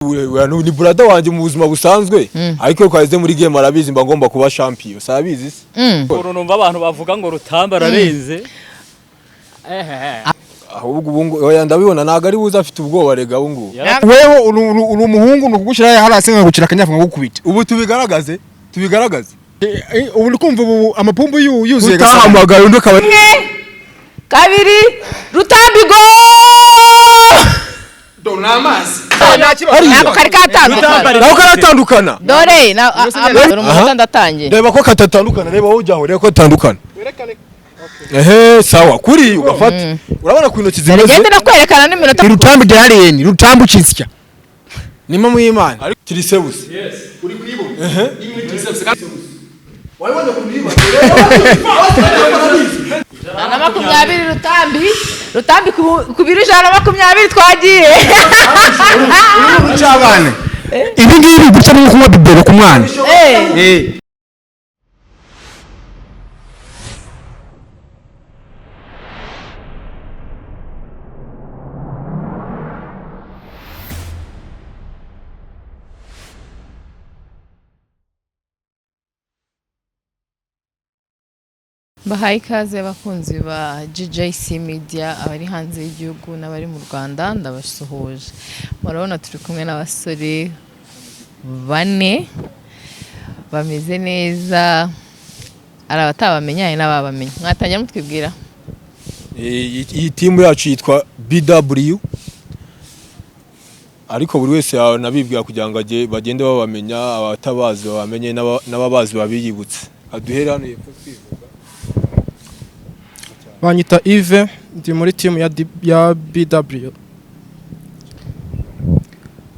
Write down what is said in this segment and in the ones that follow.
ni brother wanje mu buzima busanzwe ariko kwaze muri game arabizi mba ngomba kuba champion sabizi se urumva abantu bavuga ngo Rutambi ararenze ahubwo ubungu oya ndabibona naga ari buza afite ubwoba rega ubungu weho uri umuhungu nukugushira harase nkagukira akanyafu ngakubita ubu tubigaragaze ubu kumva ubu amapumbu yuzuye gahamagaye undi akaba kabiri Rutambi go donamazi nako kari karatandukana dore na umuntu ndatangiye reba ko katatandukana reba wowe ujyaho reba ko tandukana sawa kuri ugafata urabona ku intoki zimeze ngende nakwerekana n'iminota Rutambi gareni Rutambi ucisya nimo mwimana Trisebus uri kwibona wabonye kubiba na 20 Rutambi kubiri 120 twagiye cyabane ibi ngibi guca no kunywa bibero ku mwana bahaye ikaze bakunzi ba GJC Media abari hanze y'igihugu n'abari mu Rwanda ndabasuhuje murabona turi kumwe n'abasore bane bameze neza ari abatabamenyanye n'ababamenye mwatangira mutwibwira iyi timu yacu yitwa BW ariko buri wese nabibwira kugira ngo bagende babamenya abatabazi babamenye n'ababazi babiyibutse aduhera hano yepfo twivuga banyita Yves ndi muri team ya BW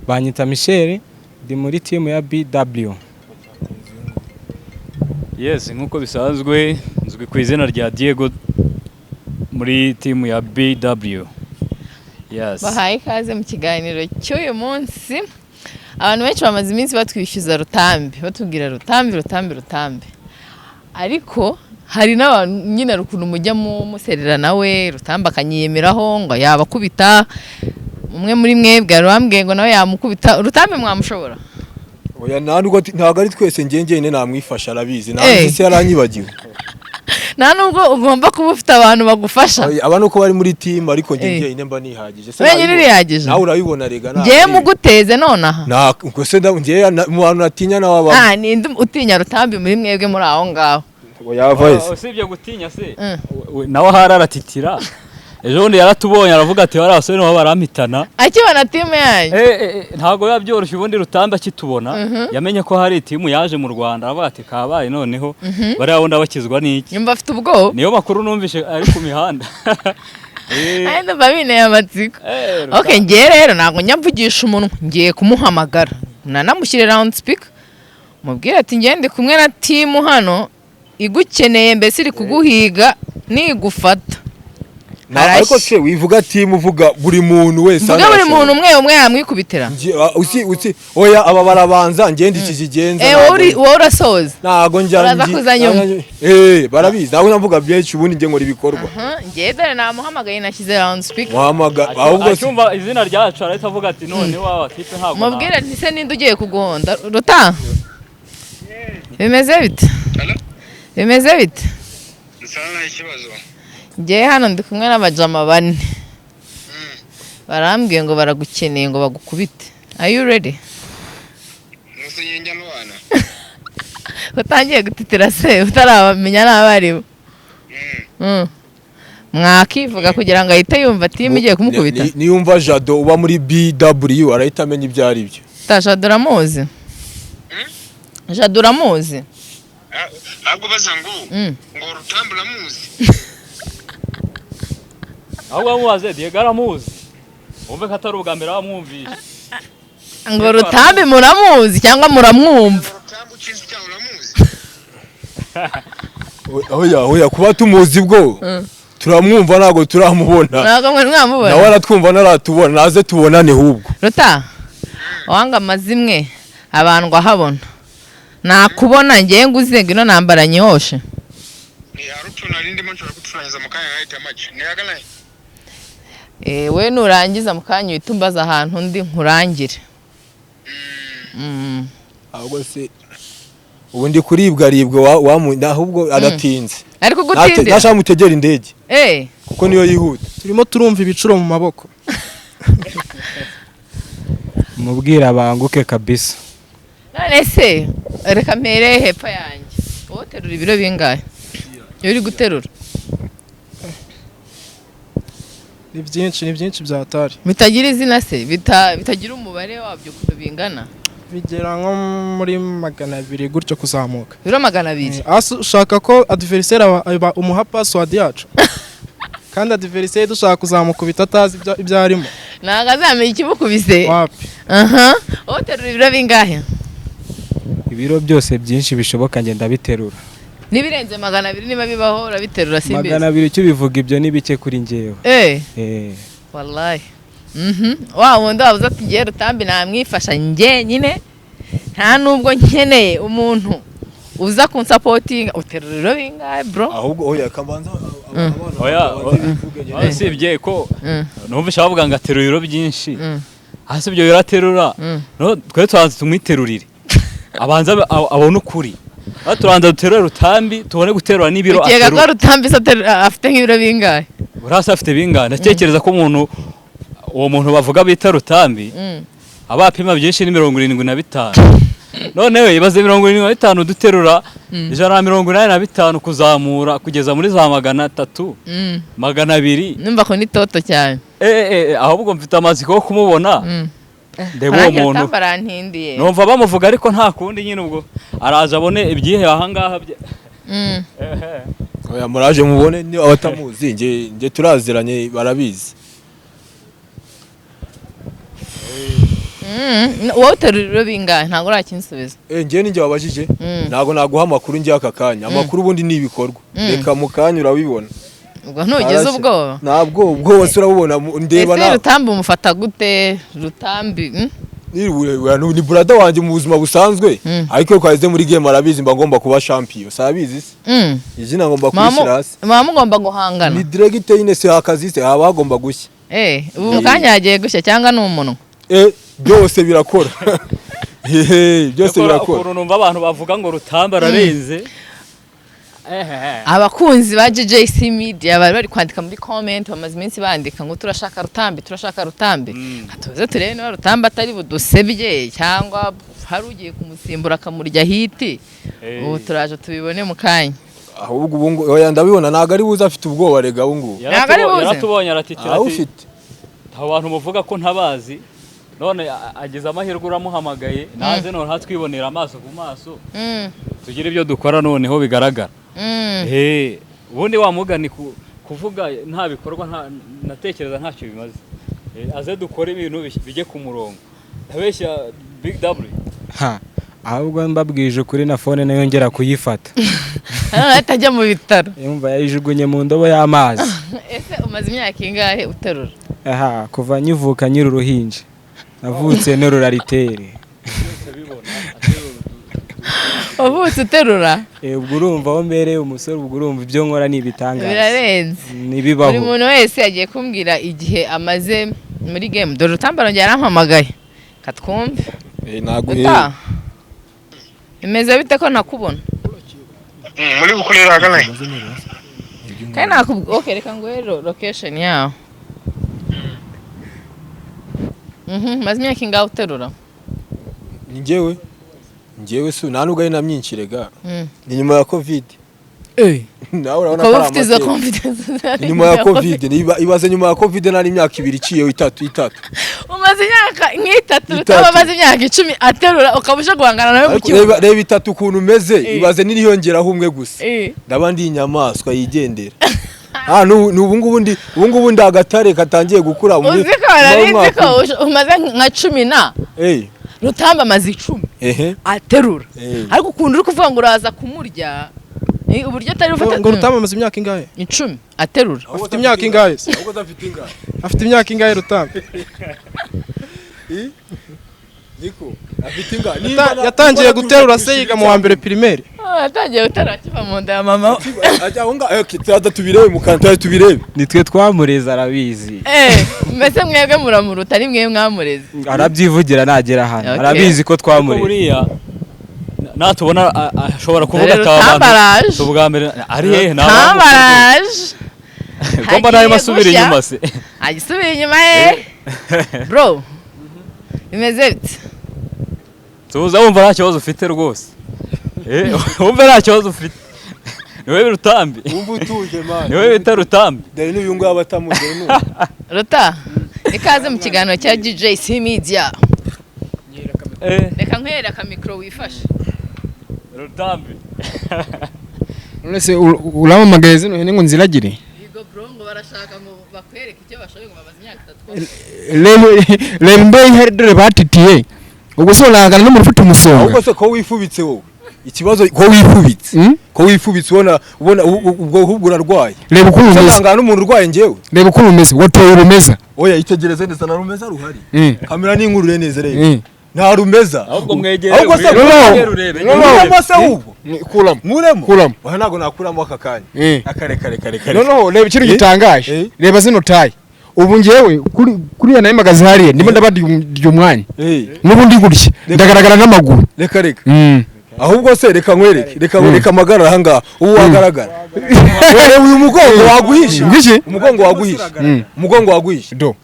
banyita Michel ndi muri team ya BW yes nkuko bisanzwe nzwi ku izina rya Diego muri team ya BW yes bahaye ikaze mu kiganiro cy'uyu munsi abantu benshi bamaze iminsi batwishyuza Rutambi batubwira Rutambi ariko hari n'abantu nyine rukuntu mujya muserera nawe Rutambi akanyiyemeraho ngo yabakubita umwe muri mwebwe arambwiye ngo nawe yamukubita Rutambi mwamushobora oya ntago ari twese njyenyine namwifasha arabizi ntabwo se yaranyibagiwe nta nubwo ugomba kuba ufite abantu bagufasha abantu uko bari muri team ariko njyenyine mba nihagije se wenyine urihagije nawe urabibona rega ngiye muguteze nonaha nta uko se ngiye mu bantu natinya n'ababa ninde utinya Rutambi muri mwebwe muri aho ngaho usibye gutinya se nawe hararatitira ejo bundi yaratubonye aravuga ati bari abasore nabo barampitana akibona timu yanyu ntago yabyoroshye ubundi Rutambi akitubona yamenye ko hari timu yaje mu Rwanda aravuga ati kabaye noneho bari abunda bakizwa n'iki nyumva afite ubwo niyo makuru numvishe ari ku mihanda ndo babine amatsiko okay ngiye rero nago nyamvugisha umuntu ngiye kumuhamagara nanamushyire round speaker mubwire ati ngende kumwe na timu hano igukeneye mbese iri kuguhiga nigufata ariko se wivuga team uvuga buri muntu wese vuga buri muntu umwe yamwikubitira usi oya aba barabanza ngende ikizigenza wowe urasoza nago njye barabizi nawe navuga byinshi ubundi nge nkora ibikorwa ngiye dore namuhamagaye nashyize round speaker ahubwo cyumva izina ryacu arahita avuga ati none wawe tipe ntabwo mubwire ati se ninde ugiye kugonda Ruta bimeze bite nsana ikibazo ngiye hano ndi kumwe n'abajama bane barambwiye ngo baragukeneye ngo bagukubite are you ready musenyenja n'abana utangiye gutitira se utarabamenya n'abaribo mwakivuga kugira ngo ahite yumva timu igiye kumukubita niyumva Jado uba muri BW arahita amenya ibyo ari byo Jado uramuzi Jado uramuzi ahubwo baza ngo Rutambi uramuzi ahubwo amubaze Diego aramuzi umve ko atari ubwa mbere wamwumvisha ngo Rutambi muramuzi cyangwa muramwumva Rutambi ucize cyangwa oya uramuzi oya kuba tumuzi bwo turamwumva nago turamubona nago mwe mwamubona nawe aratwumva naratubona naze tubonane hubwo Ruta wanga mazimwe abantu ahabona nakubona ngiye nguzenga ino nambara nyoshe ni arutuna rindi mancho kuturangiza mukanya ngahita match ni yagalaye we nurangiza mukanya utumbaza ahantu ndi nkurangire ahubwo se ubundi kuribwa ahubwo adatinze ariko gutindira nashaka mutegera indege kuko niyo yihuta turimo turumva ibicuro mu maboko mubwira abanguke kabisa. none se reka mpere hepfo yanjye wowe uterura ibiro bingahe iyo uri guterura ni byinshi byatari bitagira izina se bitagira umubare wabyo ukuntu bingana bigera nko muri 200 gutyo kuzamuka biro 200 ushaka ko adversaire umuha password yacu kandi adversaire dushaka kuzamukubita atazi ibyo arimo ntago azamenya ikimukubise wapi wowe uterura ibiro bingahe Ibiro byose byinshi bishoboka ngenda biterura. Nibirenze 200 niba bibaho urabiterura simbizi. 200 cyo bivuga ibyo nibike kuri ngewe. Wallahi. Wa wundi wabuze ati ngiye Rutambi namwifasha nge nyine nta nubwo nkeneye umuntu uza kunsapotinga uterura bingahe bro. Ahubwo oya kabanza oya sibye ko numva shavuga ngo aterura ibiro byinshi. Hasi ibyo biraterura. No twe twanze tumwiterurire. Abanza abona ukuri. Turanza duterura Rutambi tubone guterura n'ibiro aterura. Ukeka ko Rutambi afite nk'ibiro bingahe? Urasa afite bingahe? Ndatekereza ko uwo muntu bavuga bita Rutambi abapima byinshi ni 75. None we ibaze 75 duterura 185 kuzamura kugeza muri za 300 200. Numva ko ni toto cyane. Ahubwo mfite amaziko yo kumubona. Ndebo umuntu numva bamuvuga ariko nta kundi nyine ubwo araje abone ibyihe ahangaha bye. Oya muraje mubone ni abatamuzi nge turaziranye barabizi. Wowe uterura bingahe ntago urakinsubiza. Nge ninjye wabajije ntago naguha amakuru ngiye akakanya amakuru ubundi ni ibikorwa reka mukanya urabibona. Ubwo ntugeze ubwoba. Ntabwo ubwo wose urabubona ndeba na. Ese Rutambi umufata gute Rutambi? Ni brother wanje mu buzima busanzwe ariko kwaze muri game arabizi mba ngomba kuba champion sabizi se. Izina ngomba kwishirasi. Mama ngomba guhangana. Ni director ine se akazi se aba agomba gushya. Ubu kanya yagiye gushya cyangwa n'umuntu. Byose birakora. Byose birakora. Ukuntu numva abantu bavuga ngo Rutambi ararenze. Abakunzi ba JJC Media bari kwandika muri comment bamaze iminsi bandika ngo turashaka Rutambi hatuze turebe niba Rutambi atari budusebye cyangwa hari ugiye kumusimbura akamurya hiti ubu turaje tubibone mu kanya. Ahubwo ubungu oya ndabibona naga ari buza afite ubwoba rega ubungu yaratubonye aratitira ati ufite abantu muvuga ko ntabazi none ageze amahirwe uramuhamagaye naze none hatwibonera amaso ku maso tugira ibyo dukora noneho bigaragara. Ubundi wamugani kuvuga nta bikorwa natekereza ntacyo bimaze. Aze dukora ibintu bijye ku murongo. Ntabeshya Big W. Ahubwo mbabwije kuri na phone nayo ngera kuyifata. Atajya mu bitaro. Yumva yayijugunye mu ndobo y'amazi. Ese umaze imyaka ingahe uterura? Kuva nyivuka nyiri uruhinja. Navutse neruraritere. Wavutse uterura? Ubwo urumva aho mbereye umusore ubwo urumva ibyo nkora ni ibitangaza. Birarenze. Nibibaho. Buri muntu wese yagiye kumbwira igihe amaze muri game. Dore Rutambi arongera arampamagaye. Katwumve. Naguhe. Imeze bite ko nakubona? Muri gukorera hagana. Kandi nakubwo okay reka nguhe location yaho. Maze imyaka ingahe uterura? Njyewe su nta nubwo ari na myinshi rega. Ni nyuma ya Covid. Nawe urabona ko ufite izo confidence. Nyuma ya Covid ibaze nyuma ya Covid nari imyaka 2 iciye 3. Umaze imyaka nk'itatu utababaze imyaka 10 aterura ukabusha guhangana nawe mu kibuga. Reba 3 ukuntu umeze ibaze niriyongeraho umwe gusa. Ndabandi inyamaswa yigendera. Ubu ndagatare katangiye gukura muri. Uziko bararinze ko umaze nka 10 na. Rutambi amaze 10 aterura ariko ukuntu uri kuvuga ngo uraza kumurya uburyo atari ufata ngo Rutambi amaze imyaka ingahe 10 aterura afite imyaka ingahe afite imyaka ingahe Rutambi niko afite ingahe yatangiye guterura se yiga mu wa mbere primaire yatangiye guterura kiva mu nda ya mama ajya ngo tubirebe mu kanta tubirebe nitwe twamureza arabizi mbese mwebwe muramuruta ari mwe mwamureze arabyivugira nagera hano Okay. arabizi ko Ariko twamureze buriya natubona ashobora kuvuga Dore Rutambaraje. ubwa mbere ari hehe Tambaraje Gomba nayo masubira inyuma se. agisubira inyuma ye bro bimeze bite Tuza wumva nta kibazo ufite rwose. Wumva nta kibazo ufite. Niwe Rutambi. Wumva utuje man. Niwe bita Rutambi. Dore n'uyu nguyu abatamuze Ruta ikaze mu kiganiro cya DJC Media reka nkwerera akamikro wifashe Rutambi. none se uramamagaye zino hene ngo nziragire Bigo bro ngo barashaka ngo bakwereke icyo bashoboye ngo babaze imyaka 3 reba imbeho ihari dore batitiye ubwo se urangana n'umuntu ufite umusonga ahubwo se ko wifubitse wowe ikibazo ko wifubitse ko wifubitse ubona ubwo ahubwo urarwaye reba uko umeze urangana n'umuntu urwaye njyewe reba uko umeze watoye urumeza oya itegereze neza na rumeza ruhari kamera n'inkuru neza rero nta rumeza Ahubwo mwegere. ahubwo se urebe. uramo se ahubwo kuramo muremo oya ntago nakuramo aka kanya akare noneho reba ikintu gitangaje reba zino tayi ubu ngewe kuriya nayo magazi hariya ndimo ndabadya umwanya n'ubundi gutya ndagaragara n'amaguru reka ahubwo se reka nkwereke reka amagara aha ngaha ubu wagaragara uyu mugongo waguhisha umugongo waguhisha do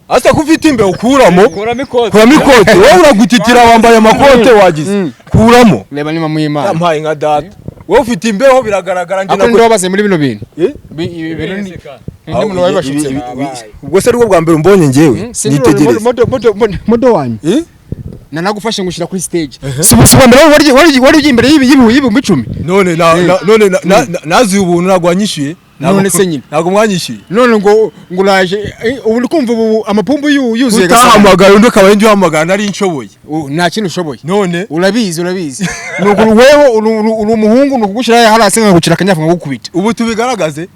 asa ko ufite imbe ukuramo Kuramo ikote. kuramo ikote wowe uragutitira wambaye amakote wagize kuramo reba ni mama y'Imana yampaye nka data wowe ufite imbeho biragaragara ako ndi wabaze muri bino bintu umuntu wabashutse ubwo se rwo bwa mbere umbonye ngewe nitegereze modo wanyu nanagufashe ngushyira kuri stage sibusiba mbere wari ugiye imbere y'ibihumbi 10 none nazi ubuntu ntabwo wanyishyuye none se nyine ntabwo mwanyishyuye none ngo uraje ubu ndi kumva ubu amapumbu yuzuye utahamagara undi akaba yindi uhamagara nari nshoboye nta kintu ushoboye none urabizi nuko wewe uri umuhungu nukugushyira hasi nkagukira akanyafu nkagukubita ubu tubigaragaze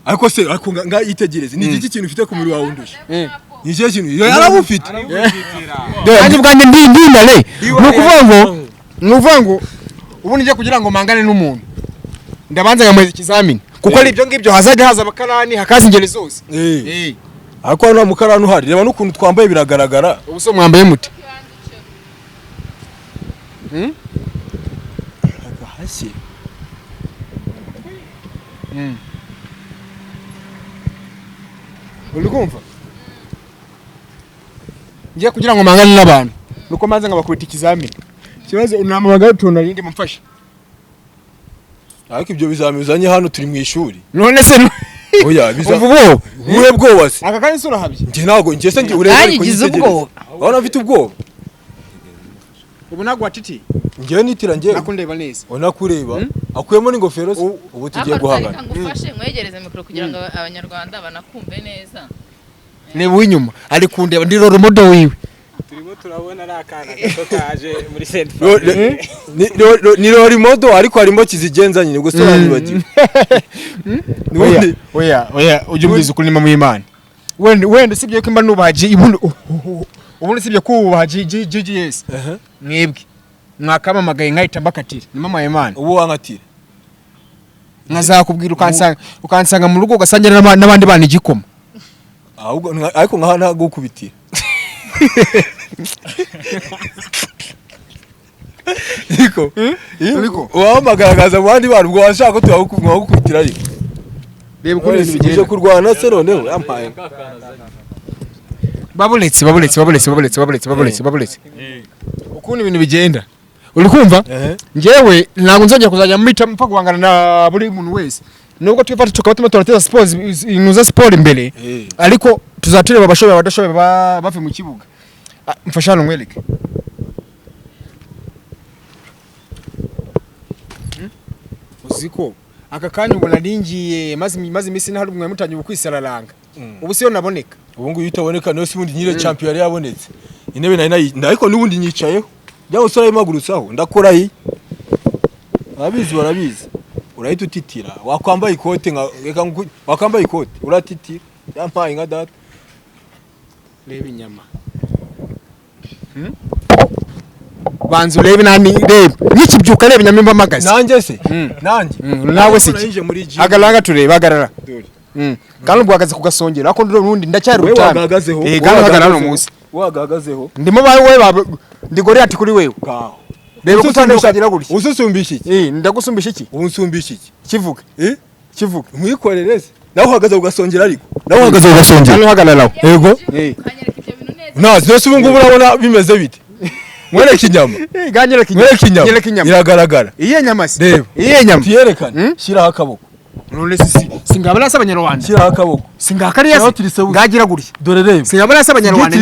ariko nga yitegereze ni iki kintu ufite ku muri wawe undusha ni iki kintu yarabufite kandi bwanjye ndindare nukuvuga ngo ubu nijye kugira ngo mangane n'umuntu ndabanza ngamweza ikizamini kuko ari ibyo ngibyo hazajya haza abakarani hakaza ingeri zose ariko hano mukarani uhari reba n'ukuntu twambaye biragaragara ubu so mwambaye muti hasi uri kumva ngiye kugira ngo mangane n'abantu nuko manza ngabakubita ikizamini kibazo unamubagaye tuna rindi mumfasha ariko ibyo bizamizanye hano turi mu ishuri none se oya bizavubo uwe bwoba se aka kandi sura habye nge nago nge se nge urebe ko yitegereza abana afite ubwoba ubu nagwa titi nge nitira nge nakundeba neza ona kureba akuyemo n'ingofero se ubu tugiye guhangana ngufashe mwegereze mikro kugira ngo abanyarwanda banakumve neza reba uwinyuma ari kundeba ndi roromodo wiwe turimo turabona ari akana gato kaje muri Saint ni lori modo ariko harimo kizigenza nyine gusa nanibagiwe oya ujye umbiza ukuri mama y'Imana wenda sibyo ko imba nubahaje ubundi sibyo ko ubahaje GGS mwebwe mwakamamagaye nkahita mbakatira ni mama y'Imana ubu wankatira nkazakubwira ukansanga mu rugo ugasangira n'abandi bana igikoma ahubwo ariko nkaha ntago ukubitira Niko wamagaragaza mu bandi bantu ubwo washaka ko twagukubitira ariko reba uko ibintu bigenda uje kurwana se noneho yampaye babuletse ukuntu ibintu bigenda uri kumva ngewe ntabwo nzongera kuzajya mpita mpfa guhangana na buri muntu wese nubwo twifata tukaba turateza siporo imbere ariko tuzatureba abashoboye abadashoboye bave mu kibuga mfasha hano nkwereke uziko aka kanya ubona ningiye maze iminsi ntari umwe mutanye ubukwisararanga ubu siyo naboneka ubu nguyu utaboneka niyo si ubundi nyire champion yari yabonetse intebe nari ariko n'ubundi nyicayeho byaho sora imagurutsaho ndakora yi barabizi urahita utitira wakwambaye ikote wakwambaye ikote uratitira yampaye nka data reba inyama banzu reba reba nyikibyuka reba inyama imbamagaze nanjye se nanjye nawe se agarara tureba agarara kandi ubwagaze kugasongera ariko n'urundi ndacyari Rutambi wagagazeho kandi hagana no munsi wagagazeho ndimo bawe ndigore ati kuri wewe ngaho reba kutande ukagira gutya ususumbisha iki ndagusumbisha iki unsumbisha iki kivuga kivuga mwikorereze naho uhagaze ugasongera ariko naho uhagaze ugasongera hano hagarara yego ntazi ubu ngubu urabona bimeze bite mwereke inyama mwereke inyama iragaragara iye nyama se reba iye nyama tuyerekane shyiraho akaboko none singabana s'abanyarwanda shyiraho akaboko singakariya ngagira gutya dore reba singabana s'abanyarwanda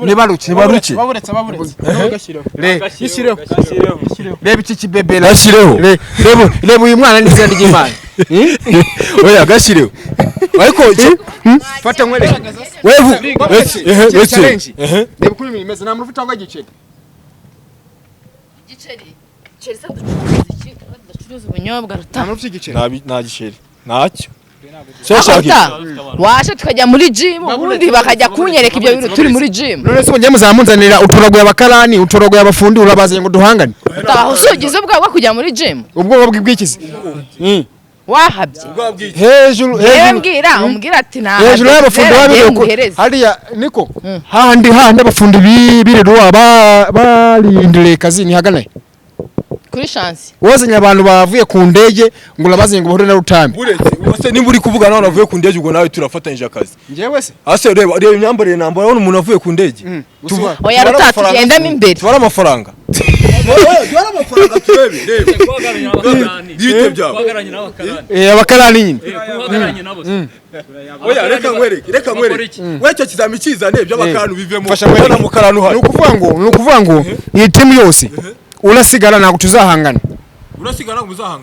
nibaruke baburetse reba iki kibebe gashireho reba uyu mwana n'izina ry'Imana oya gashireho ariko fata nkwereke reba kuri imeze nta muntu ufite ngo igiceri Chelsea ducuruza ubunyobwa Rutambi nta giceri ntacyo washe tukajya muri gym ubundi bakajya kunyereka ibyo bintu turi muri gym none se ugiye muzamunzanira utorogoye abakarani utorogoye abafundi urabazanye ngo duhangane usugize ubwo kujya muri gym ubwo bw'ikizi wahabye hejuru umbwira ati na hejuru y'abafundi babiri hariya niko handi abafundi birirwa barindire kazi ni hagana kuri chance wazanye abantu bavuye ku ndege ngo urabazanye ngo bahure na Rutambi uretse nimba uri kuvuga nawe navuye ku ndege ubwo nawe turafatanyije akazi ngewe se ase reba imyambarire nambara abona umuntu avuye ku ndege oya Rutatugenda imbere tubara amafaranga turebe bite byabo abakarani nyine oya reka nkwereke wecyo kizami kizane by'abakarani bivemo ubona mu karani uhari ni ukuvuga ngo iyi timu yose urasigara ntabwo tuzahangana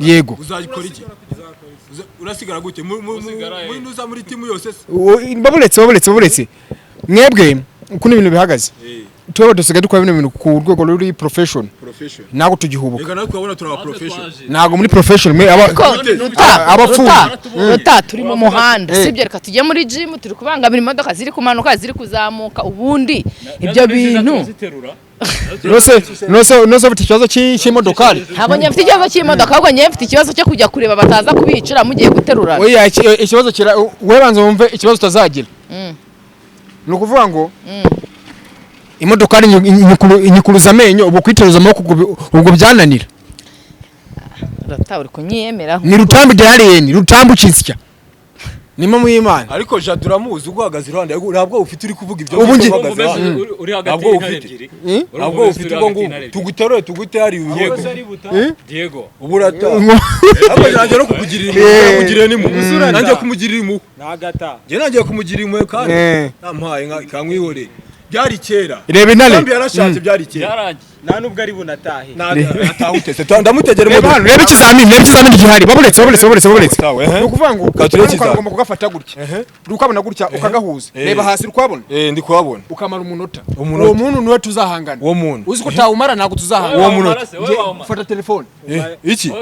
yego uzagikora iki urasigara gute muri nuza muri timu yose baburetse mwebwe uko ibintu bihagaze twebwe dusigaye dukora ibintu ku rwego ruri profession ntabwo tugihubuka reka nawe twabona turaba profession ntabwo muri profession Ruta turi mu muhanda sibyo reka tujye muri gym turi kubangamira imodoka ziri kumanuka ziri kuzamuka ubundi ibyo bintu nose ufite ikibazo cy'imodokari ntabwo njye mfite ikibazo cy'imodoka ahubwo njye mfite ikibazo cyo kujya kureba bataza kubicira mugiye guterura oya ikibazo kira we banza wumve ikibazo utazagira ni ukuvuga ngo imodokari inyikuruza amenyo ubu kwiteruza amaboko ubwo byananira Ruta uri kunyiyemeraho ni Rutambi derareni Rutambi ukinsya nimo mw'Imana ariko Jadura muzi uguhagaze iruhande ntabwo ufite uri kuvuga ibyo uri hagati y'ebyiri ntabwo ufite ubwo ngo tuguterure tugutari Diego uburata ahubwo nanjye no kukugirira nimu nanjye kumugirira imu nagata je nanjye kumugirira imu kandi nampaye kankwihore byari kera reba inale Turambi yarashatse byari kera nta nubwo ari bunatahe natahutese ndamutegera imodoka reba ikizamini gihari baburetse ni ukuvuga ngo ugomba kugafata gutya ukabona gutya ukagahuza reba hasi ukabona ndi kuhabona ukamara umunota uwo muntu niwe tuzahangana uwo muntu uzi ko utawumara ntabwo tuzahangana uwo munota fata telefone iki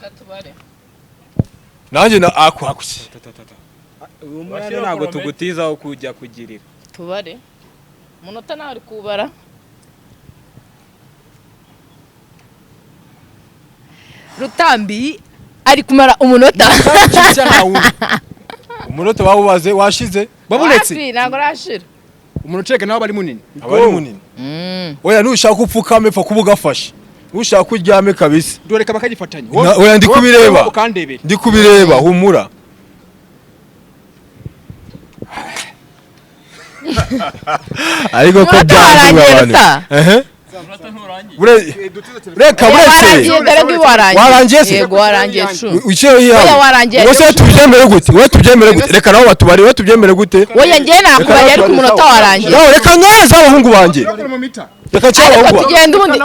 katubare nanjye na akwakuki uwo mwana ntabwo tugutizaho kujya kugirira tubare munota nawe ari kubara Rutambi ari kumara umunota umunota bawubaze washize babuletse ntabwo rashira umuntu cege nawe bari munini oya nushaka upfukame pfa kubugafashe ushaka uryame kabisa dore kaba kagifatanye oya ndi kubireba humura ariko ko byanduye abantu reka warangiye se yego warangiye tubyemere gute reka naho batubari tubyemere gute oya ngiye nakubari ariko umunota warangiye reka neza abahungu banjye reka cyabahungu tugenda ubundi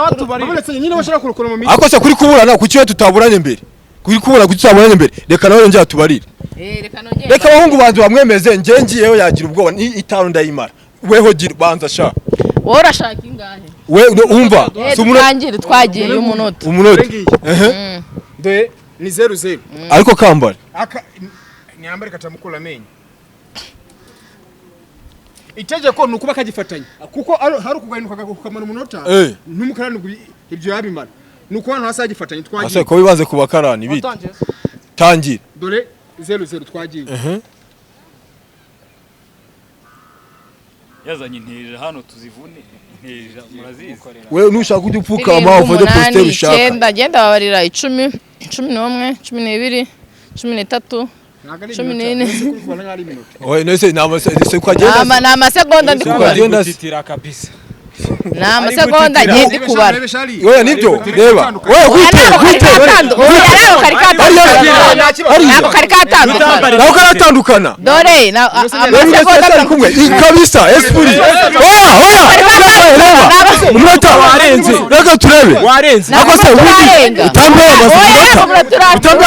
ako se kuri kuburana kuki we tutaburanye mbere kuri kubura kuki tutaburanye mbere reka naho njya tubarire reka abahungu banjye bamwemeze ngiyeyo yagira ubwoba itanu ndayimara weho gira banza sha wowe urashaka ingahe we umva tangire twagiye umunota de ni 00 ariko kambara nyambare katamukura amenyo itegeko nukuba kagifatanya kuko hari ukugahinuka kukamara umunota n'umukarani ibyo yabimara nuko hano hasa gifatanya twagiye ase ko bibaze ku bakarani bite tangira dore 0-0 twagiye yazanye inteja hano tuzivune inteja murazizi wewe nushaka kujya upfukama ufate poster ushaka 9 genda babarira 10 11 12 13 14 oye nese namase kwagenda na amasegonda ndi kubara gutitira kabisa na amasegonda ndi kubara oya nibyo reba oya gwite naho karatandukana dore na amasegonda kumwe kabisa esprit umunota warenze reka turebe warenze nako se utambaye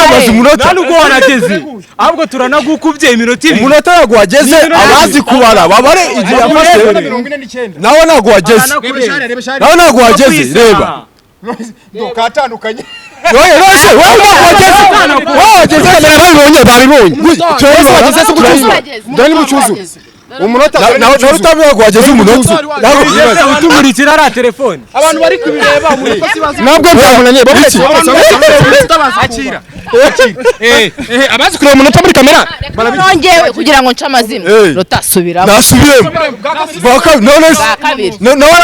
amazi umunota nubwo wanageze ahubwo turanagukubye iminota ibiri umunota yago wageze abazi kubara babare igihe yafashe nawe nago wageze nawe nago wageze reba katandukanye oye rose wowe nago wageze babibonye dani mucuzu umunota nawe utambaye yago wageze umunota utumurikira ara telefone abantu bari kubireba muri kosi nabwo byamunanye babiki akira abazi kureba umunota muri kamera nongewe kugira ngo nce amazina rutasubiramo nasubiremo nawe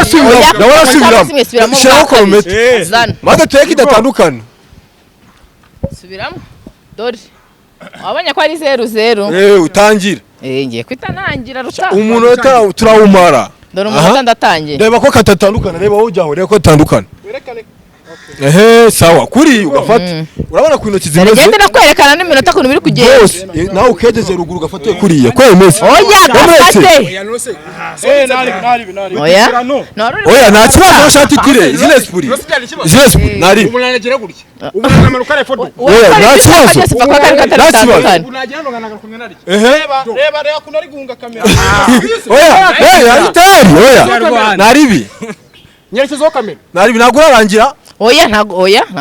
arasubiramo shiraho komete maze tureke idatandukana subiramo dore wabonye ko ari 0-0 utangira ngiye kwitanangira ruta umunota turawumara dore umunota ndatangiye reba ko katatandukana reba aho ujyaho reba ko tatandukana sawa kuri ugafata urabona ku intoki zimeze gende nakwerekana n'iminota kuntu biri kugenda bose nawe ukegeze ruguru ugafate kuriya ko imeze oya gafate oya nta kibazo ushaka itire zile spuri nari umunanagera gutya umunanamara ukare foto oya nta kibazo reba kunari guhunga kamera oya tayari oya naribi nyerekezo kamera naribi nagura rangira ntago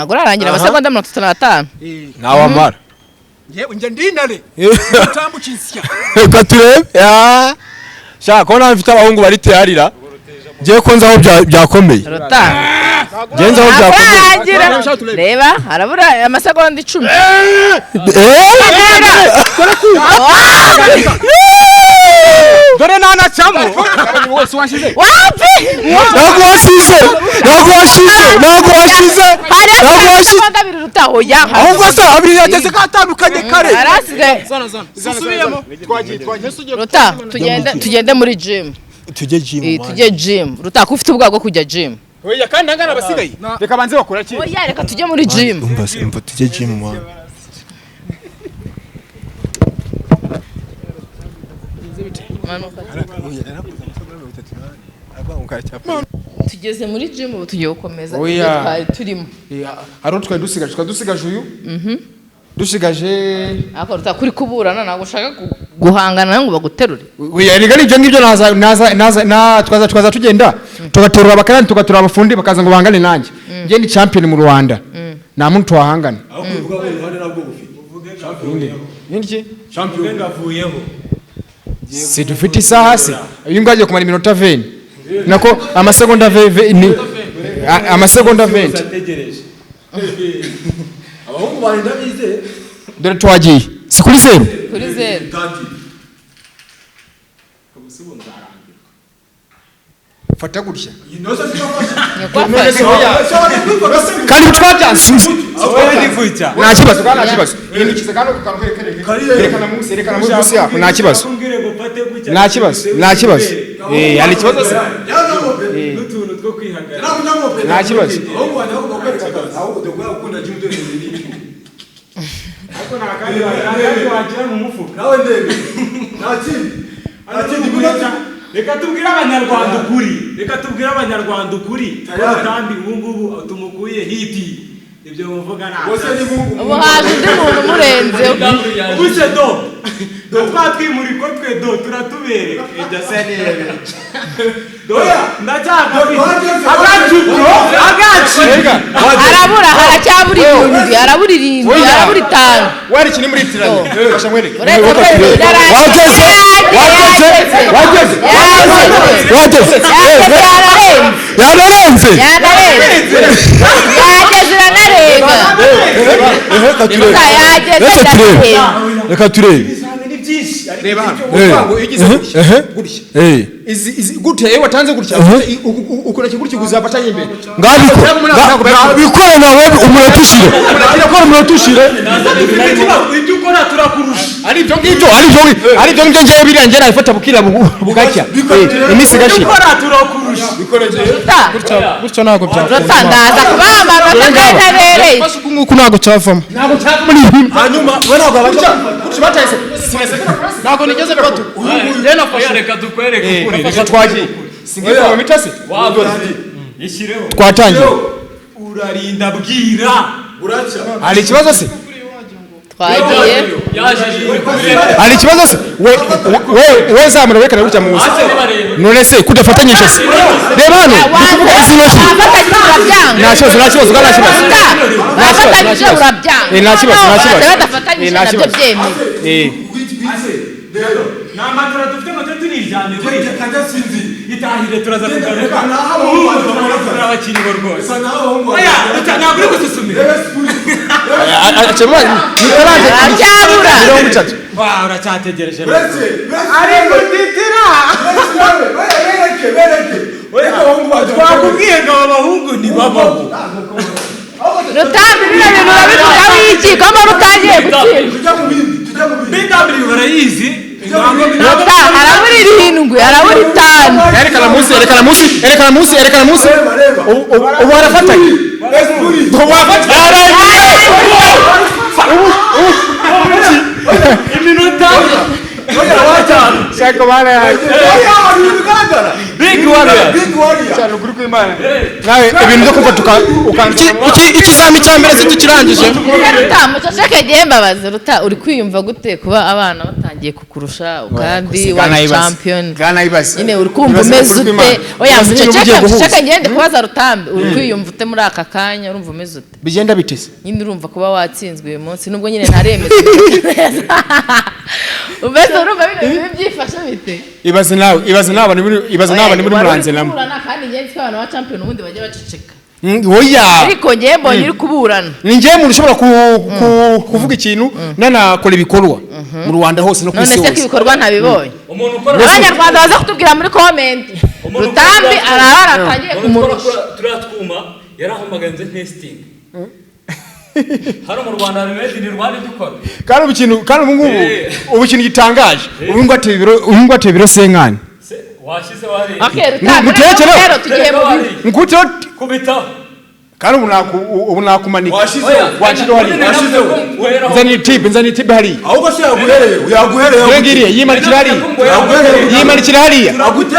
urarangira amasegonda 35 nawe amara nje ndinare utambukinsya katurebe shaka ko mfite abahungu bari tayarira ngiye ko nzaho byakomeye genza aho byakomeye reba harabura amasegonda 10 dore nana chamo wose washize wapi ntabwo washize amasegonda 2 rutaho ahubwo se abiri yageze katandukanye kare arasigaye susubiyemo twagiye ruta tugende muri gym tujye gym ruta ko ufite ubwago kujya gym oya kandi ntangana abasigaye reka banze bakora ki oya reka tujye muri gym umva tujye gym mwana tugeze muri gym ubu tugiye gukomeza Oya. twari turimo haro twari dusigaje uyu dusigaje ako ruta kuri kuburana ntabwo ushaka guhangana ngo baguterure oya riga nibyo ngibyo twaza tugenda tugaterura abakarani tugaterura abafundi bakaza ngo bahangane nanjye njye ni champion mu Rwanda nta muntu twahangana niki champion ngavuyeho si dufite isaha se uyu ngaje kumara iminota 20 nako amasegonda 20 amasegonda 20 abahungu barinda bize dore twagiye si kuri 0 kuri 0 fata gutya kandi twabyanze nta kibazo inukize kandi ukarekana munsi yako nta kibazo nta kibazo hari ikibazo se n'utuntu two kwihagarara nta kibazo ariko wagira mu mufuka nawe ndebe nta kindi reka tubwire abanyarwanda ukuri Turambi ubu ngubu tumukuye hiti ibyo muvuga nta ubu haje undi muntu umurenze ubuse do twatwimura ko twe do turatubereka ibyo se nebe ndacyaka arabura haracyabura irindwi arabura 5 wari kini muri tirani fasha mwereke yanarenze yageze iranarenga yageze reka turebe ibizamini byinshi reba hano igize gutya izi gute yewe watanze gutya ukora kiguriki kuzafata imbere bikora nawe umunota ushire urakora umunota ushire ibyo ukora turakurusha ari ibyo ngibyo ngiye birangera ifata bukira bugacya iminsi gashira ukora turakurusha gutyo ntabwo byakunda rutandaza kubamba batabereye nguku ntabwo cyavamo muri ibi hanyuma we ntabwo abaca batahise ntabwo nigeze batu reka dukwereke ukuri reka twagiye singiye mu mitase yishyireho twatangiye urarinda bwira uraca hari ikibazo se twagiye hari ikibazo se we zamura wekana gutya mu nsi none se kudafatanyije se reba hano kuvuga izi ntoki nta kibazo nta kibazo nta kibazo bafatanyije urabyanga nta kibazo nta kibazo badafatanyije nabyo byemewe nta matora dufite ngo tujye tuniryamye kuri icyo kajya sinzi itahire turaza kugaruka abakiri bo rwose ntabwo uri gususumira aracyabura uracyategereje ari gutitira twakubwiye ngo aba bahungu ntibabaho Rutambi bino bintu urabivugaho iki kama rutagiye gutsinda bindambiri barayizi arabura irindwi arabura itanu erekana munsi ubu arafatanye iminota shaka bana yake big warrior cyane ukuri kw'Imana nawe ibintu byo kuva ikizami cya mbere zikirangije Rutambi cyashaka gembabaza ruta uri kwiyumva gute kuba abana batangiye kukurusha kandi wa champion nyine uri kumva umeze ute oya cyashaka ngende kubaza Rutambi uri kwiyumva ute muri aka kanya urumva umeze ute bigenda bitese nyine urumva kuba watsinzwe uyu munsi nubwo nyine ntaremeza ubese urumva bino byifashe bite ibaze nawe ni muri muranze namwe kandi ngenzi ko abantu ba champion ubundi bajya baceceka oya ariko ngiye mbonye uri kuburana ni ngiye umuntu ushobora kuvuga ikintu nanakora ibikorwa mu Rwanda hose no ku isi none se ko hose ibikorwa ntabibonye abanyarwanda baza kutubwira muri comment Rutambi aratangiye kumurusha turatwuma yarahamagaye nze testing hano mu Rwanda hari made in Rwanda dukora kandi ubu kintu gitangaje ubu ngo ateye ibiro senkani washyize wari mutekere rero tugiye mu ngutyo kubita kandi ubu nakumanika washizeho hariya nzani tipe hariya ahubwo se yaguhereye ngiriye yimanikira hariya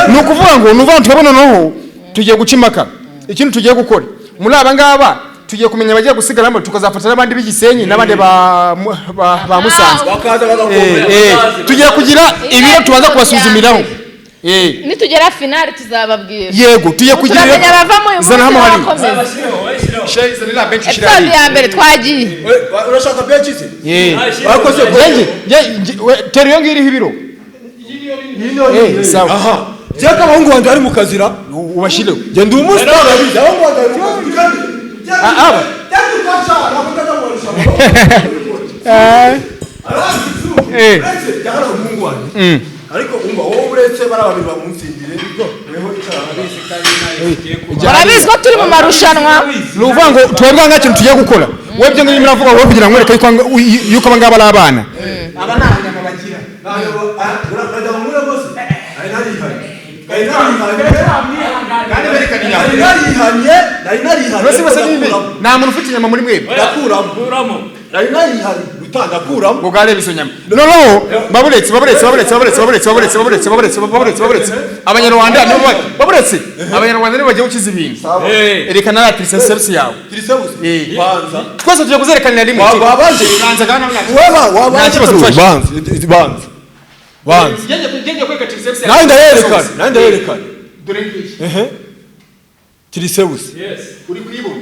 ni ukuvuga ngo nuva turabona noho tugiye guca impaka ikintu tugiye gukora muri aba ngaba tugiye kumenya bagiye gusigaramo tukazafata n'abandi b'igisenyi n'abandi ba Musanze tugiye kugira ibiro tubanza kubasuzumiraho nitugera finale tuzababwira yego tugiye kugira zana hamo hari episode ya mbere twagiye urashaka bench se ariko se teri yo ngiri ibiro sawa aha cyaka abahungu banje ari mu kazira ubashireho genda umustar abizi abahungu banje ari mu kazira aba ariko umva wowe uretse barababiri bamunsindire weho barabizi ko turi mu marushanwa ni ukuvuga ngo twebwe nta kintu tugiye gukora wowe ibyo ngibyo muravuga wowe kugira ngo mwereke yuko aba ngaba ari abana aba ni abanyama bagira urajya mu mure bose ari narihanye nta muntu ufite inyama muri mwebwe ndakuramo ngo garebe izo nyama noneho baburetse abanyarwanda nibo baburetse abanyarwanda nibo bagiye gukiza ibintu erekana na triceps yawe twese tugiye kuzerekanira rimwe wabanze nta kibazo banze ngenge kweka triceps nawe ndayerekana dore ngiyi triceps uri kuyibona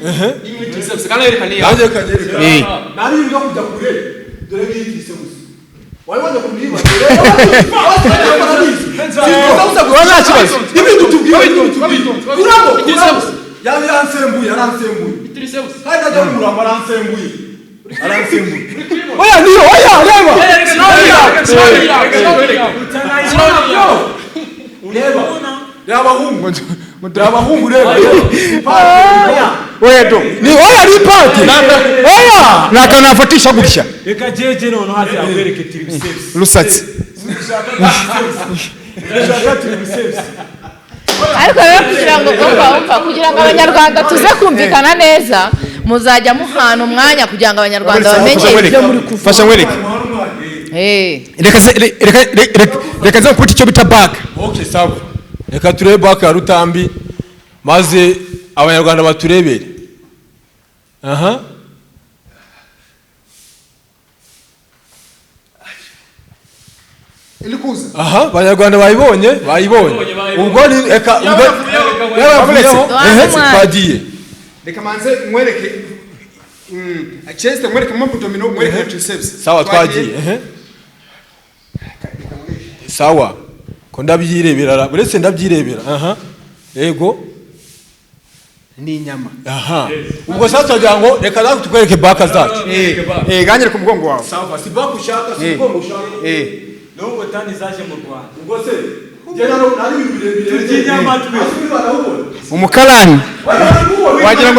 imwe triceps kandi yerekana yawe nanjye kanyerekana nari ngo kujya kure dore ngiyi triceps wari wajya kubiba nta kibazo ibintu tubwiye kuramo yaransembuye kandi najya muramba aransembuye Aransembura. Oya niyo oya reba. Ureba. Yabahungu. Mudabahungu reba. Oya do. Ni oya ni party. Oya. Naka nafatisha gutya. Reka jeje none hazi akwereke triceps. Rusatsi. ariko rero kugira ngo abanyarwanda tuze kumvikana neza muzajya muhana umwanya kugira ngo abanyarwanda bamenye ibyo muri kuvuga. Fasha nkwereke. Reka nze kuti cyo bita back. Okay sawa. Reka turebe back ya Rutambi maze abanyarwanda baturebere. Aha. Ilikuza. Aha, abanyarwanda bayibonye. Ubwo ni eka twagiye. Reka manze nkwereke chest nkwereke mu domino nkwereke triceps. Sawa twagiye. Sawa. Ko ndabyirebera, buretse ndabyirebera. Aha. Yego. Ni inyama. Aha. Ubwo sasa twagira ngo reka nawe tukwereke baka zacu. Ganyere ku mugongo wawe. Sawa, si baka ushaka, si mugongo ushaka. N'ubwo tani zaje mu Rwanda. Ubwo se jena no nari birebire. Turyinyamajwe. Umukarani. Wagira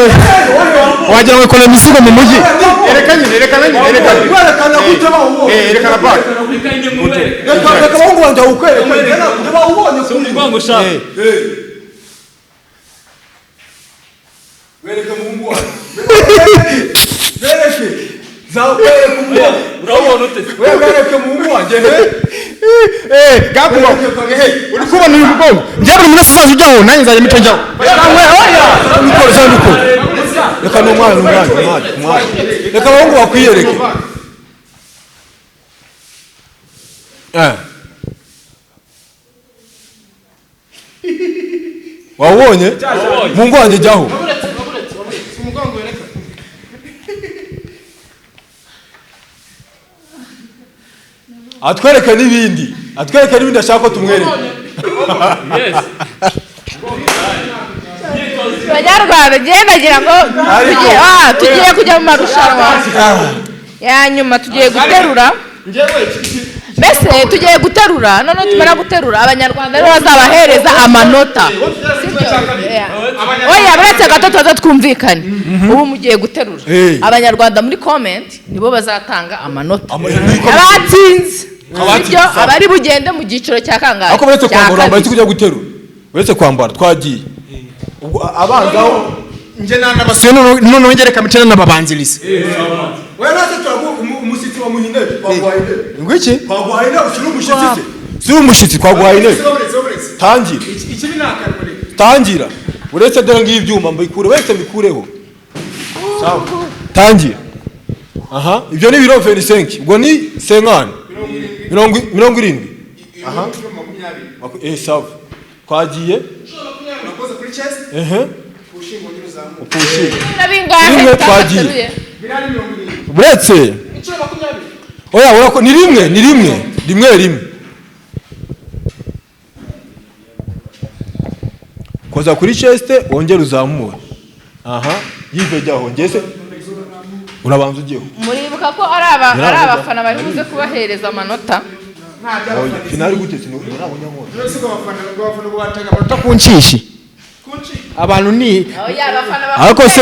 ngo ikora imisigo mu mujyi. Erekanye. Werekana gute bawo. Erekana back. Ubikanye mu we. Reka bahungu banje ukwereka. Ndeba ubonye So mugongo ushaka. Wereke muhungu wawe. Wereke. Zawe kumwa. Urabona ute? Wereke muhungu wanje. Gakuba. Uri kubona uyu mugongo. Njye muri saza ujyaho nanjye nzaje mito njyaho. Niko. Reka no mwana. Reka bahungu bakwiyereke. Wabonye? Mungu wanje jyaho. Atwereke n'ibindi ashaka ko tumwereke. Yes. abanyarwanda nagira ngo tugiye kujya mu marushanwa ya nyuma tugiye guterura mbese tugiye guterura none tumara guterura abanyarwanda rero bazabahereza amanota oya buretse gato tuza twumvikane ubu mugiye guterura abanyarwanda muri comment nibo bazatanga amanota abatsinze ibyo abari bugende mu giciro cya kangahe ako buretse kwambara ambaye kujya guterura buretse kwambara twagiye abangaho nje nabasiye none ngereka micana nababanziriza wewe naze twagu umusitsi wa muhinde kwagwaide ngwiki kwagwaide usuru umushitsi si umushitsi kwagwaide tangira ikibi nakarore tangira uretse dore ngivyuma mbikure wese mbikureho sawa tangira aha ibyo ni biro 25 ubwo ni 50 70 aha sawa twagiye nakoze kuri chest ushingo nyuzamu rimwe twagiye buretse inshuro 20 oya urako ni rimwe koza kuri chest wongera uzamura aha yive jyaho ngese urabanza ugiye muribuka ko ari abafana bari buze kubahereza amanota finali gute sinabonye nkora nose ko abafana bwatanga barota kuncisha abantu ni ariko se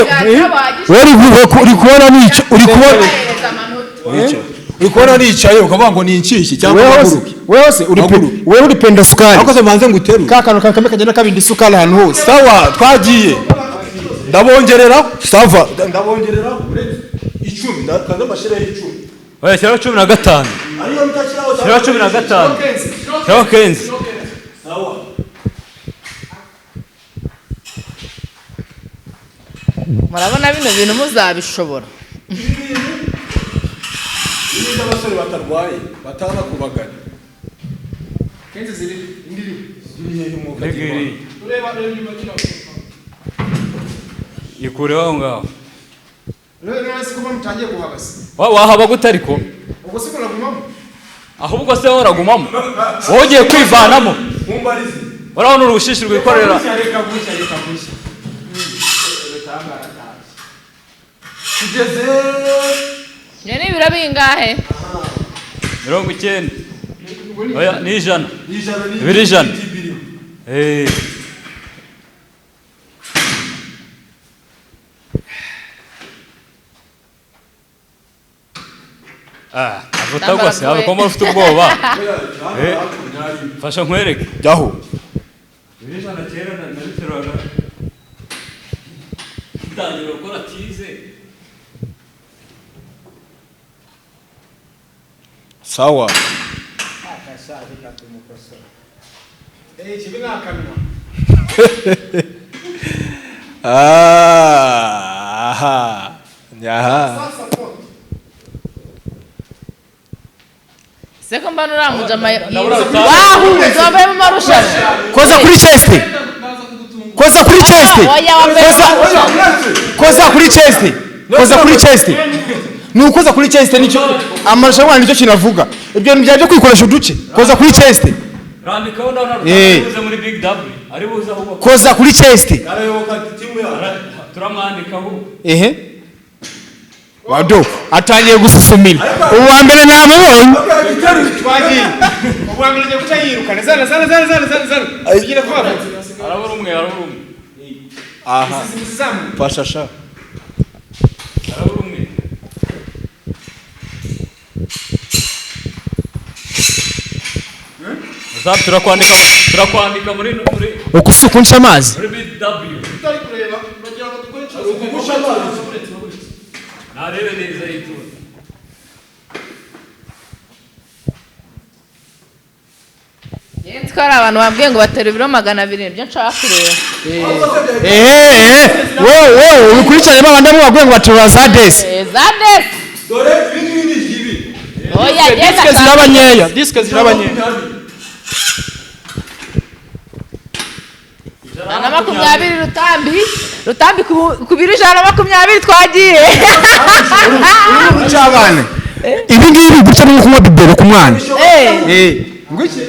uri kubona nico uri kubona nicaye ukavuga ngo ni incisha cyangwa maguruki wewe uri penda sukari ariko se manze nguteru kakano kakame kagenda kabindi sukari ahantu hose sawa twagiye ndabongerera sava ndabongerera 10 ndakanze amashire y'10 oya cyaro 15 ariyo mtakiraho cyaro 15 cyaro 15 sawa murabona bino bintu muzabishobora Ibindi abasore batarwaye batana kubagana kenze ziri indiri ziri mu Negeri ureba nyuma kino ikureho ngaho rero nasi kuba mutangiye guhabasa wahaba gutariko ubwo se kuragumamo ahubwo se uragumamo wowe ugiye kwivanamo mumbarize urabona urushishi rwikorera Reka gushya. tugeze Nyene ibiro bingahe? 90. Oya ni ijana. Ibiri ijana. Avutagwa se abakoma ufite ubwoba. Fasha nkwereke. Jyaho. Ibiri ijana kera nabiteraga. Tangira gukora tize. Sawa. Aha. Nyaha. Seko mbano ramuja wahu nzobe mu marushanwa. Koza kuri chest. Koza kuri chest. Koza kuri chest. Koza kuri chest. Nukoza kuri chest nico amarushanwa nico kinavuga. Ibyo byaje kwikoresha uduce. Koza kuri chest. Randikaho ndaruze muri Big W. Ari buza aho. Koza kuri chest. Arayoboka timu ya. Turamwandikaho. Wado atangiye gususumira. Uwa mbere namubonye. Twagiye. Uwa mbere ngiye kutayirukana. Zana. Bigire kwa. Arabura umwe. Aha. Pashasha. Arabura umwe. Zap turakwandika muri ukusukunsha amazi. Muri Big W. Utari kureba bagira ngo dukore cyose. Ukukusha amazi. Narebe neza yitura. Twari abantu bambwiye ngo batera ibiro 200 nibyo nshaka kureba. Wowe ukurikiranye babandi babwiye ngo batura za des. Dore ibindi gibi. Oya Diske zirabanyeya. Diske zirabanyeya. Na 20 Rutambi kubira 120 twagiye. Cyabane. Ibi ngibi guca no kunywa bibero ku mwana. Ngwiki.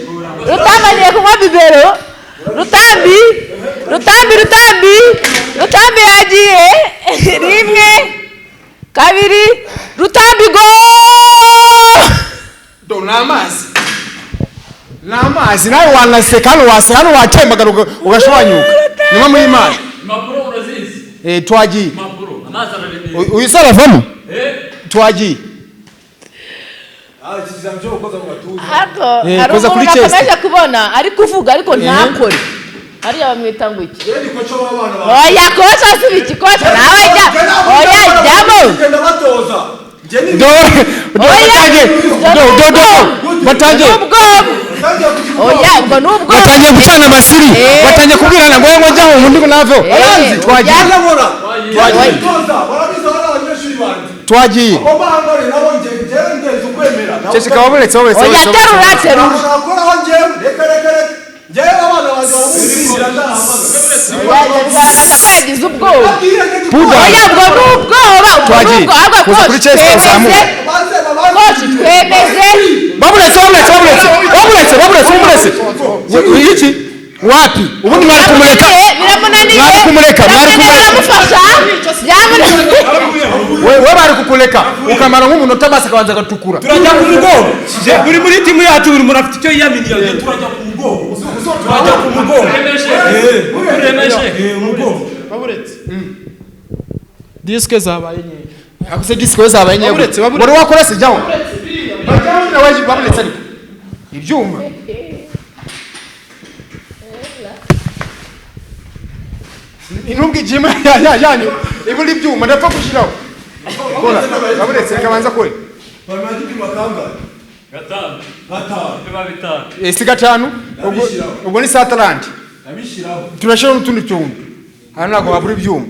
Rutamaniye kunywa bibero. Rutambi yagiye. Rimwe. Kabiri. Rutambi go! Do namazi nawe wanaseka hano waseka wakembagara ugashwanyuka. Nyuma muri Imana. Mapuro urazizi. Twagiye. Mapuro amazi araremeye. Uyu saravamo? Twagiye. Koza kuri chest. Akameje kubona ari kuvuga ariko ntakore. Ari abamwita ngo iki? Oya kocha sibiki kocha nawe jya. Oya jyamo. Genda batoza. Batangiye. Oya ngo nubwo. Batangiye gucana amasiri. Batangiye kubwirana ngo ngo njya mu ndi navo. Aranzi twagiye. Twagiye. Cece kababuletse wowe. Oya terura. Njyewe abana banjye bamusindira ndahamagara. Yagize ubwoba. Puda. Oya ngo nubwoba. Twagiye. Kuza kuri chest zamuka. Kochi twemeze. Babuletse. Iki? Wapi? Ubundi mwari kumureka. Biramunaniye. Mwari kumureka. Baramufasha. Wewe bari kukuleka. Ukamara nk'umunota base kabanza gatukura. turajya ku mugongo. Buri muri timu yacu buri muntu afite icyo yiyaminiye. Turajya ku mugongo. Umugongo. Baburetse. Diske zabaye nyeya. Akuse diske zabaye nyeya. Wari wakorese jyaho. Bajyaho waje babuletse ariko. Ibyuma. Inubwi jima yanyu. Ibuli ibyuma ndapfa kushiraho. Kora. Babuletse kabanza kore. Bamaze kwimakanga. Gatanu. Bitanu. Si gatanu. Ubwo ni Satalandi. Abishiraho. Turashira n'utundi tuntu. Hano nako babura ibyuma.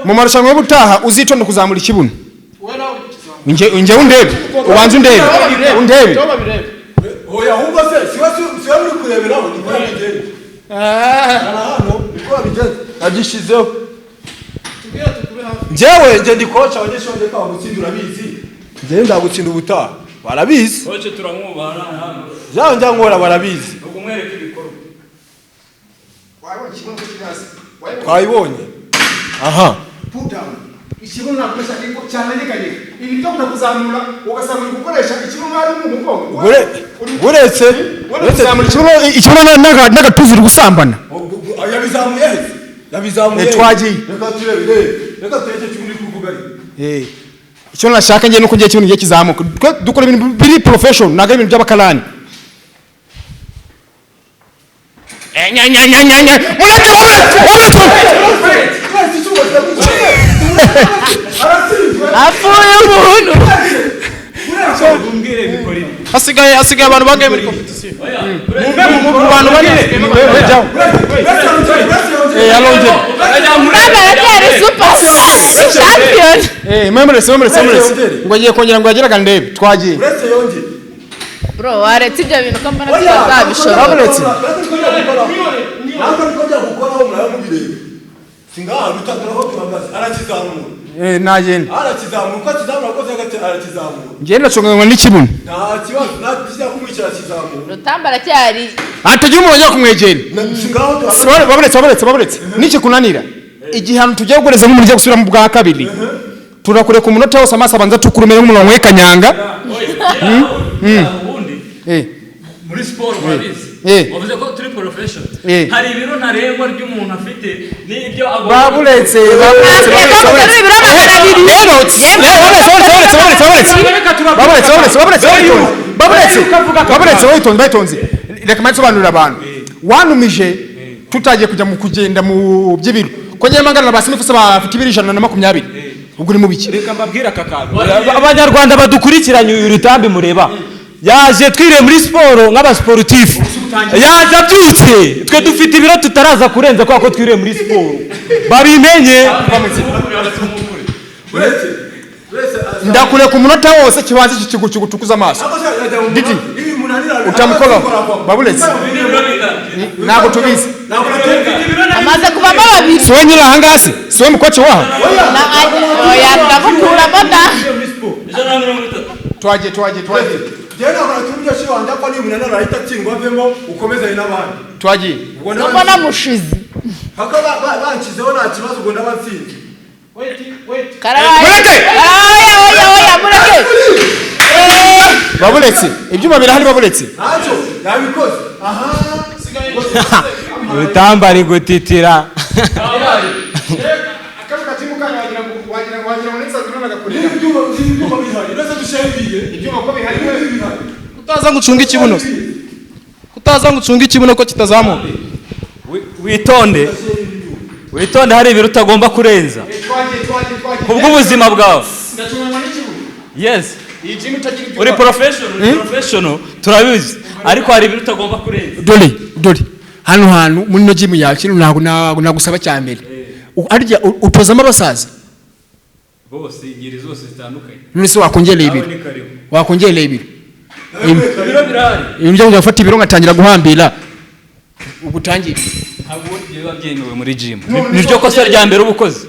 Mu marushanwa y'ubutaha uzitonda kuzamura ikibuno. Nje undebe. Ubanza undebe. Oya ahubwo se siwa muri kureberaho ni kwa bigende. Hano uko bigende. Agishizeho. Njyewe ndi coach abanyeshuri bande kwa gutsindura bizi. Njyewe ndagutsinda ubutaha. Barabizi. Coach turamwubaha hano. Njya nkora barabizi. Ukumwereka ibikorwa. twayibonye aha ikibuno nakoresha cyane nyeganye ibi byo kuzamura ugasanga gukoresha ikibuno ari mu mugongo uretse ikibuno n'agatuzi uri gusambana yabizamuye twagiye reka tureke kimwe kuvuga icyo nashaka ngiye nuko ngiye kibuno ngiye kizamuka dukora ibintu biri profession naga ibintu by'abakarani apfuye umuntu hasigaye abantu bangaye muri competition mu bantu bane aracyari super champion memurese ngo agiye kongera ngo yageraga ndebe twagiye bro waretse ibyo bintu ko mbona tutazabishobora uretse singaha rutaguraho tuhagaze arakizamura nagenda arakizamura akizamura ko cyagate arakizamura ngenda congwa n'ikibuno nta kibazo nakijya kumwicira kizamura Rutamba aracyari atagiye umuntu ajya kumwegera singaho baburetse niki kunanira igihano tugiye gukoreza nk'umuntu ugiye gusubira mu bwa kabiri turakure ku munota wose amaso abanza tukurumere nk'umuntu wekanyanga muri siporo murabizi wavuze ko turi professional hari ibiro ntarengwa ry'umuntu afite n'ibyo baburetse babitonze reka mansobanurira abantu wanumije tutagiye kujya mu kugenda mu by'ibiro ko nyamangana basi mifusa bafite ibiro 120 ubwo uri mu biki reka mbabwira akakantu abanyarwanda badukurikiranye uyu Rutambi mureba yaje twire muri siporo nk'abasportifu yaje abyutse twe dufite ibiro tutaraza kurenza kwa ko twire muri siporo babimenye ndakure ku munota wose kibanze kigutukuza amaso didi utamukora babuletse nako tubizi amaze kubamo babiri so nyira hangase so mukoce waho oya ndabukura boda twaje Jena baratumye cyo wanda kwa ni munana rahita tsingwa vemo ukomeza inabandi twagiye mbona mushizi haka banchizeho nta kibazo ngo ndabatsinze mureke babuletse ibyuma birahari babuletse ntacyo yabikoze aha Rutamba ari gutitira akavuga ati mukanya wagira ngo nitsa zirona gakurira ibyuma bihari nose dushembiye ibyuma ko bihari utaza ngucunga ikibuno ko kitazamuka witonde hari ibiro utagomba kurenza kubw'ubuzima bwawe yes uri professional turabizi ariko hari ibiro utagomba kurenza dore hano muri no gym yacu ntago nagusaba cyambere arya utozamo abasaza bose ingeri zose zitandukanye none se wakongereye ibiro ibiro birahari ibyo njya gufata ibiro ngatangira guhambira ugutangiye ntabwo biba byemewe muri gym niryo kosa rya mbere ubukozi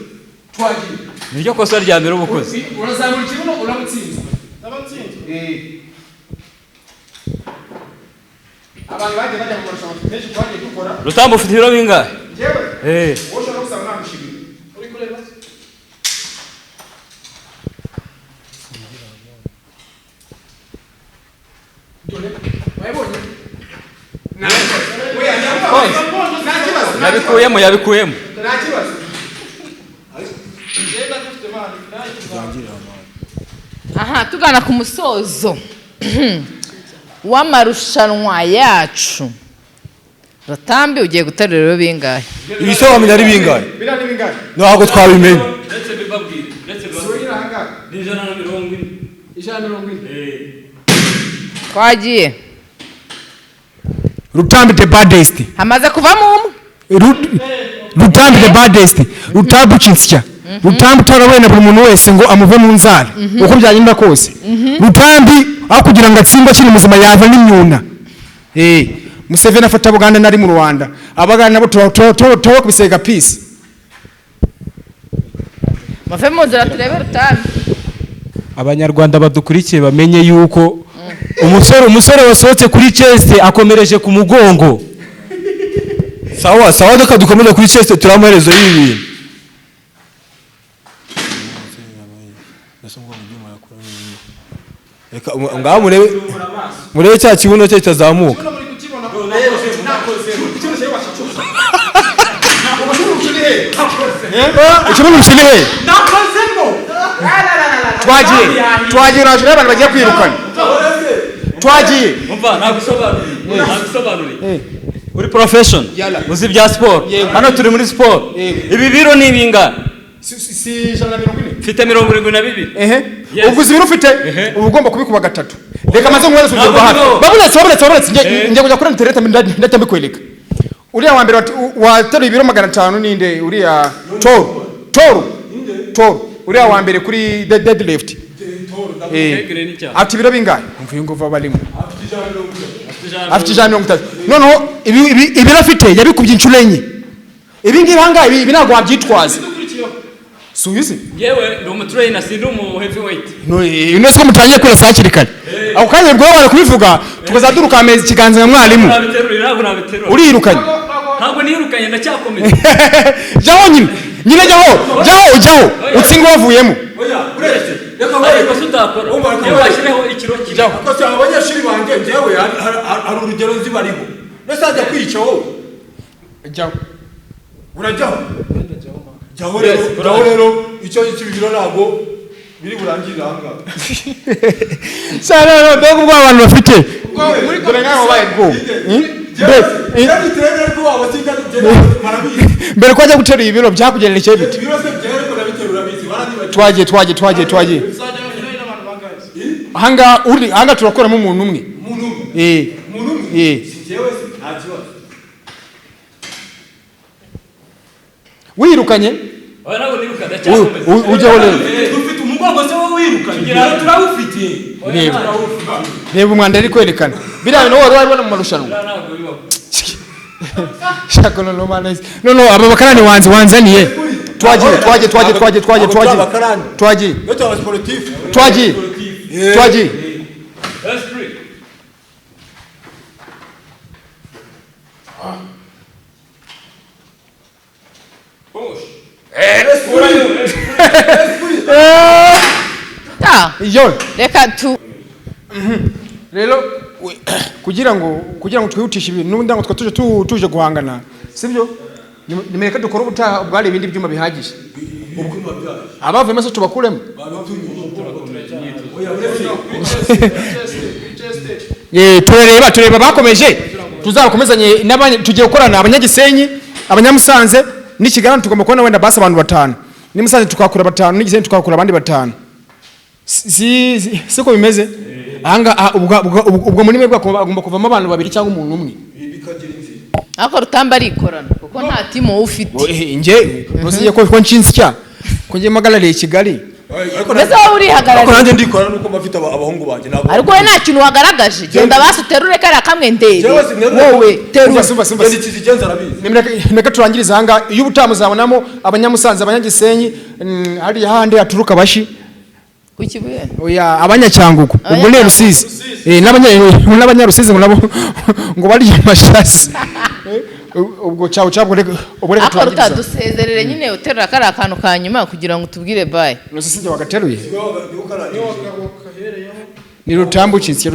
niryo kosa rya mbere ubukozi urazamura ikibuno uramutsinze abantu bagiye bajya mu marushanwa menshi twagiye dukora Rutamba ufite ibiro bingahe yewe ushobora gusaba namushimira uri kureba dole wayibonye yabikuyemo nta kibazo aha tugana ku musozo w'amarushanwa yacu Rutambi ugiye guterura rero bingahe ibisobanuro ari bingahe ntabwo twabimenye ndetse bibabwire ni 140 twagiye Rutambi the baddest hamaze kuvamo umwe Rutambi the baddest Rutambi ucinsya Rutambi tarawena buri muntu wese ngo amuve mu nzara uko byagenda kose Rutambi aho kugira ngo atsimba kiri muzima yava n'imyuna Museveni afata Buganda nari mu Rwanda abagana nabo tuwa kubisega peace mave mu nzira turebe Rutambi abanyarwanda badukurikiye bamenye yuko umusore wasohotse kuri chest akomereje ku mugongo sawa reka dukomeze kuri chest turamuherezo y'ibi reka ngaho murebe cya kibuno cye kitazamuka ikibuno kirihe twagiye naje abantu bagiye kwirukana twagiye umva nagusobanuriye uri profession uzi bya sport hano turi muri sport ibi biro ni ibingana si 140 mfite 72 ubwo uzi biro ufite uba ugomba kubikuba gatatu reka maze ngwere suje rwa hafi babuletse njye kujya kuri internet ndatambikweleka uriya wa mbere wateruye ibiro 500 ninde uriya Toru uriya wa mbere kuri deadlift ati ibiro bingahe umvuye ngo va balimo afite 130 noneho ibiro afite yabikubye inshuro enye ibi ngibi hangaye ibi ntabwo wabyitwaza suyize yewe ndo umutrainer sindi umu heavyweight no ino siko mutangiye kwira sakiri kare aho kandi bwo bari kubivuga tukazaduruka amezi kiganza na mwarimu urirukanye ntabwo nirukanye ndacyakomeza jaho nyine jaho utsinga wavuyemo oya uretse reka sutakora yewe ashyireho ikiro jaho ko abanyeshuri banjye jewe ari urugero nzibariho nasajya kwica wowe jaho urajyaho jaho rero icyo kibiro ntabwo biri burangirira hanga sana ndogo bwa abantu bafite muri dore ngaho baye bwo mbere ko ajya gutera ibiro byakugererekeye bite twagiye hanga turakoramo umuntu umwe oya wirukanye ntabwo niruka ndacyakomeza ujyaho rero dufite umugongo se wowe wirukanye turawufite reba umwanda ari kwerekana biriya no wari wabona mu marushanwa ntabwo bibaho shaka no aba bakarani wanzaniye twagiye reka tu rero kugira ngo twihutishe ibintu n'ubundi ngo tuje guhangana sibyo nimereka dukora ubutaha bwari ibindi byuma bihagije abavuyemo se tubakuremo tureba bakomeje tuzakomezanye n'abanye tugiye gukorana abanyagisenyi abanyamusanze n'ikigarana tugomba kubona wenda basi abantu 5 nimusanze tukakura 5 n'igisenyi tukakura abandi 5 siko bimeze ahanga ubwo muri mwe bagomba kuvamo abantu 2 cyangwa umuntu umwe ako Rutambi arikorana kuko nta timu ufite nje ntuziye ko nshinsya ko ngiye magalare Kigali mbese wowe urihagarariye ariko nanjye ndikorana nuko bafite abahungu banjye nabo ariko we nta kintu wagaragaje genda basuterure kariya kamwe ndebe wowe terura nimeka turangiriza hanga iyo ubutamuzabonamo abanyamusanze abanyagisenyi hari hande aturuka bashi kukibuye oya abanyacyanguko ubwo ne Rusizi n'abanyarusizi ngo nabo ngo bari amashasi ubwo cyawo ubureka turangiriza dusezerere nyine uterura kariya kantu kanyuma kugira ngo tubwire bye Rusizi wagateruye ni Rutambi ucinsiye